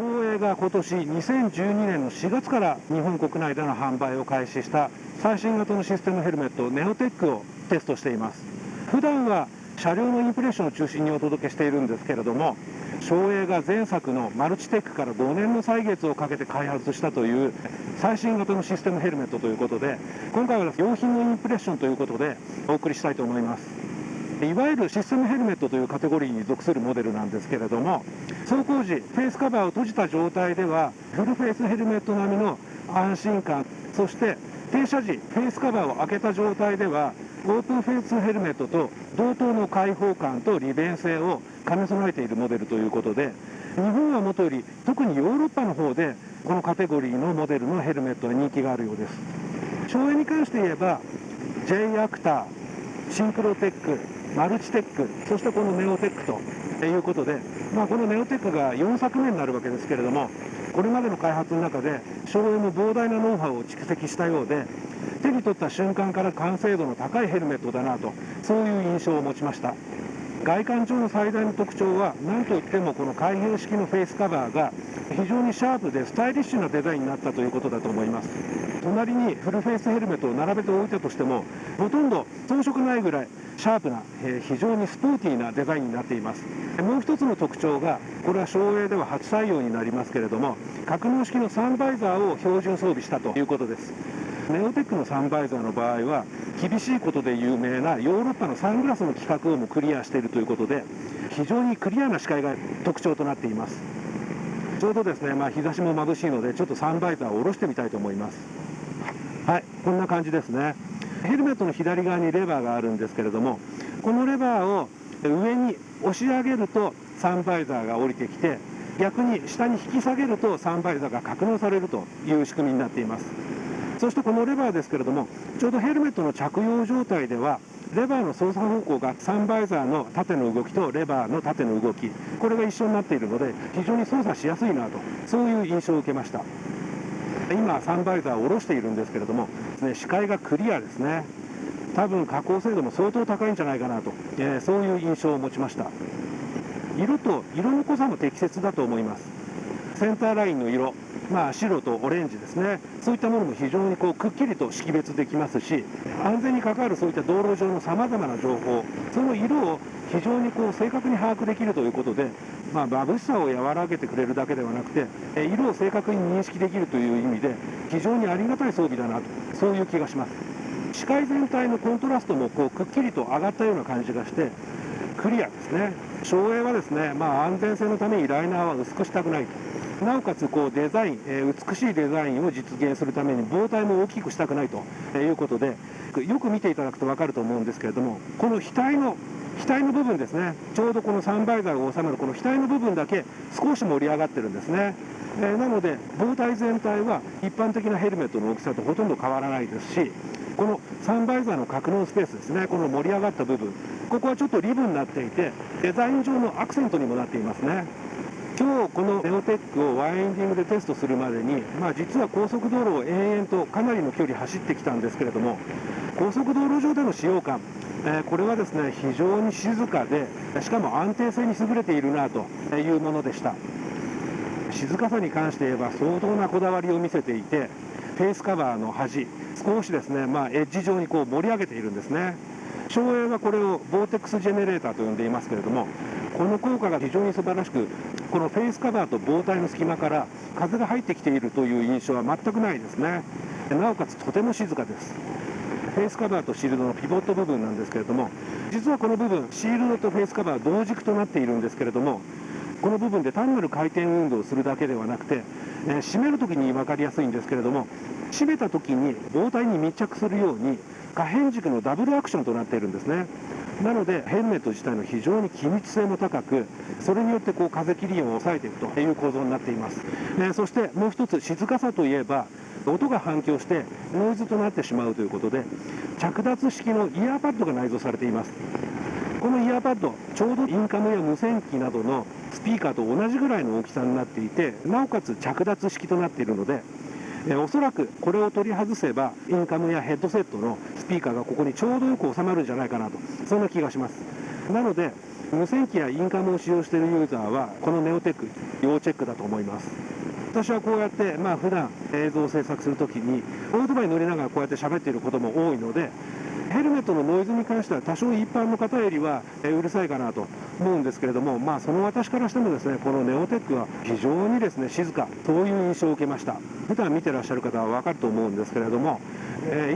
省エが今年2012年の4月から日本国内での販売を開始した最新型のシステムヘルメットネオテックをテストしています。普段は車両のインプレッションを中心にお届けしているんですけれども、省エが前作のマルチテックから5年の歳月をかけて開発したという最新型のシステムヘルメットということで、今回は用品のインプレッションということでお送りしたいと思います。いわゆるシステムヘルメットというカテゴリーに属するモデルなんですけれども、走行時フェイスカバーを閉じた状態ではフルフェイスヘルメット並みの安心感、そして停車時フェイスカバーを開けた状態ではオープンフェイスヘルメットと同等の開放感と利便性を兼ね備えているモデルということで、日本はもとより特にヨーロッパの方でこのカテゴリーのモデルのヘルメットは人気があるようです。省エに関して言えば J アクター、シンクロテック、マルチテック、そしてこのネオテックということで、このネオテックが4作目になるわけですけれども、これまでの開発の中で省エの膨大なノウハウを蓄積したようで、手に取った瞬間から完成度の高いヘルメットだなと、そういう印象を持ちました。外観上の最大の特徴は何といってもこの開閉式のフェイスカバーが非常にシャープでスタイリッシュなデザインになったということだと思います。隣にフルフェイスヘルメットを並べておいたとしてもほとんど遜色ないぐらいシャープな、非常にスポーティーなデザインになっています。もう一つの特徴が、これは省エでは初採用になりますけれども、格納式のサンバイザーを標準装備したということです。ネオテックのサンバイザーの場合は厳しいことで有名なヨーロッパのサングラスの規格をもクリアしているということで、非常にクリアな視界が特徴となっています。ちょうどですね、日差しも眩しいのでちょっとサンバイザーを下ろしてみたいと思います。はい、こんな感じですね。ヘルメットの左側にレバーがあるんですけれども、このレバーを上に押し上げるとサンバイザーが降りてきて、逆に下に引き下げるとサンバイザーが格納されるという仕組みになっています。そしてこのレバーですけれども、ちょうどヘルメットの着用状態ではレバーの操作方向がサンバイザーの縦の動きとレバーの縦の動き、これが一緒になっているので非常に操作しやすいなと、そういう印象を受けました。今サンバイザーを下ろしているんですけれども、視界がクリアですね。多分加工精度も相当高いんじゃないかなと、そういう印象を持ちました。色の濃さも適切だと思います。センターラインの色、白とオレンジですね、そういったものも非常にくっきりと識別できますし、安全に関わるそういった道路上のさまざまな情報、その色を非常に正確に把握できるということで、眩しさを和らげてくれるだけではなくて、色を正確に認識できるという意味で非常にありがたい装備だなと、そういう気がします。視界全体のコントラストもくっきりと上がったような感じがしてクリアですね。省エはですね、安全性のためにライナーは薄くしたくないと、なおかつデザイン、美しいデザインを実現するために膨体も大きくしたくないということで、よく見ていただくと分かると思うんですけれども、この額の部分ですね、ちょうどこのサンバイザーが収まるこの額の部分だけ少し盛り上がってるんですね。なので膨体全体は一般的なヘルメットの大きさとほとんど変わらないですし、このサンバイザーの格納スペースですね、この盛り上がった部分、ここはちょっとリブになっていてデザイン上のアクセントにもなっていますね。今日このネオテックをワインディングでテストするまでに、実は高速道路を延々とかなりの距離走ってきたんですけれども、高速道路上での使用感、これはですね非常に静かで、しかも安定性に優れているなというものでした。静かさに関して言えば相当なこだわりを見せていて、フェイスカバーの端少しですね、エッジ上に盛り上げているんですね。省エはこれをボーテックスジェネレーターと呼んでいますけれども、この効果が非常に素晴らしく、このフェイスカバーと膨体の隙間から風が入ってきているという印象は全くないですね。なおかつとても静かです。フェイスカバーとシールドのピボット部分なんですけれども、実はこの部分シールドとフェイスカバー同軸となっているんですけれども、この部分で単なる回転運動をするだけではなくて、締めるときに分かりやすいんですけれども、締めたときに膨体に密着するように可変軸のダブルアクションとなっているんですね。なのでヘルメット自体の非常に気密性も高く、それによって風切り音を抑えていくという構造になっています。そしてもう一つ静かさといえば、音が反響してノイズとなってしまうということで、着脱式のイヤーパッドが内蔵されています。このイヤーパッド、ちょうどインカムや無線機などのスピーカーと同じぐらいの大きさになっていて、なおかつ着脱式となっているので、おそらくこれを取り外せばインカムやヘッドセットのスピーカーがここにちょうどよく収まるんじゃないかなと、そんな気がします。なので無線機やインカムを使用しているユーザーはこのネオテック要チェックだと思います。私はこうやって普段映像を制作するときにオートバイ乗りながらこうやって喋っていることも多いので、ヘルメットのノイズに関しては多少一般の方よりはうるさいかなと思うんですけれども、その私からしてもですね、このネオテックは非常にですね静か、そういう印象を受けました。普段見てらっしゃる方は分かると思うんですけれども、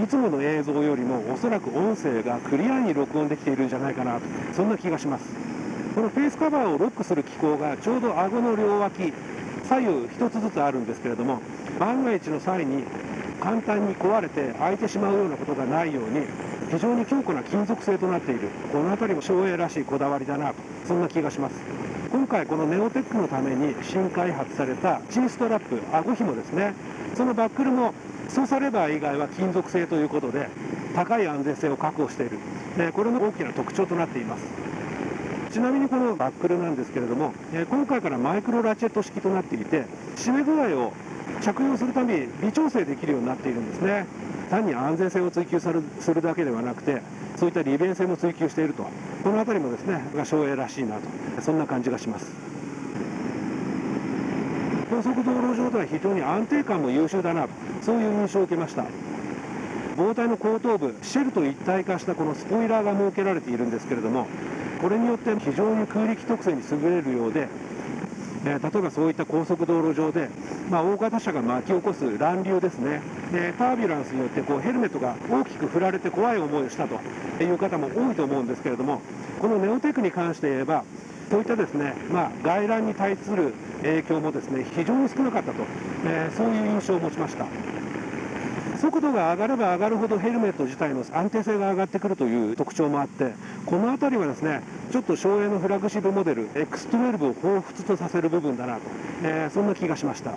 いつもの映像よりもおそらく音声がクリアに録音できているんじゃないかなと、そんな気がします。このフェイスカバーをロックする機構がちょうど顎の両脇左右一つずつあるんですけれども、万が一の際に簡単に壊れて開いてしまうようなことがないように非常に強固な金属製となっている。この辺りも省エらしいこだわりだなと、そんな気がします。今回このネオテックのために新開発されたチンストラップ、顎紐ですね、そのバックルも操作レバー以外は金属製ということで高い安全性を確保している、これも大きな特徴となっています。ちなみにこのバックルなんですけれども、今回からマイクロラチェット式となっていて、締め具合を着用するたびに微調整できるようになっているんですね。単に安全性を追求するだけではなくて、そういった利便性も追求していると、この辺りもですね省エらしいなと、そんな感じがします。高速道路上では非常に安定感も優秀だなと、そういう印象を受けました。膨体の後頭部、シェルと一体化したこのスポイラーが設けられているんですけれども、これによって非常に空力特性に優れるようで、例えばそういった高速道路上で、大型車が巻き起こす乱流ですね、タービュランスによってヘルメットが大きく振られて怖い思いをしたという方も多いと思うんですけれども、このネオテックに関して言えばそういったですね、外乱に対する影響もですね非常に少なかったと、そういう印象を持ちました。速度が上がれば上がるほどヘルメット自体の安定性が上がってくるという特徴もあって、この辺りはですねちょっと省エのフラッグシップモデル X12 を彷彿とさせる部分だなと、そんな気がしました。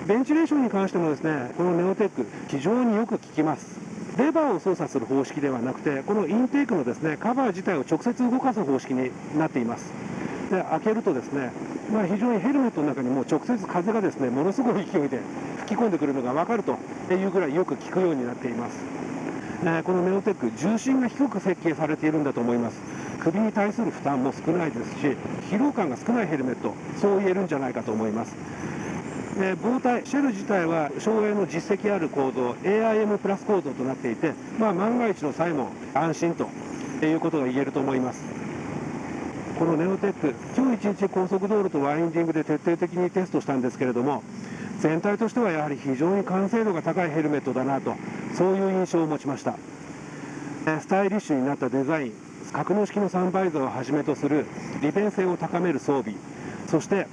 ベンチレーションに関してもですね、このネオテック非常によく効きます。レバーを操作する方式ではなくて、このインテークのですねカバー自体を直接動かす方式になっています。で開けるとですね、非常にヘルメットの中にも直接風がですねものすごい勢いで吹き込んでくるのが分かるというぐらいよく効くようになっています。このネオテック、重心が低く設計されているんだと思います。首に対する負担も少ないですし、疲労感が少ないヘルメット、そう言えるんじゃないかと思います。膨体、シェル自体は省エの実績ある構造 AIM プラス構造となっていて、万が一の際も安心ということが言えると思います。このネオテック、今日一日高速道路とワインディングで徹底的にテストしたんですけれども、全体としてはやはり非常に完成度が高いヘルメットだなと、そういう印象を持ちました。スタイリッシュになったデザイン、格納式のサンバイザーをはじめとする利便性を高める装備、そして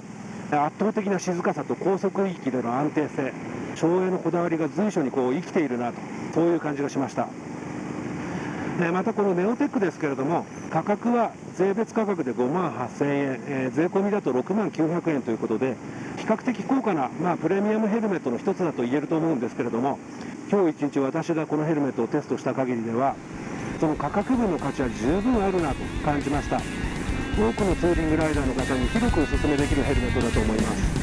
圧倒的な静かさと高速域での安定性、省エのこだわりが随所に生きているなと、そういう感じがしました。またこのネオテックですけれども、価格は税別価格で5万8000円、税込みだと6万900円ということで、比較的高価な、プレミアムヘルメットの一つだと言えると思うんですけれども、今日一日私がこのヘルメットをテストした限りでは、その価格分の価値は十分あるなと感じました。多くのツーリングライダーの方に広くお勧めできるヘルメットだと思います。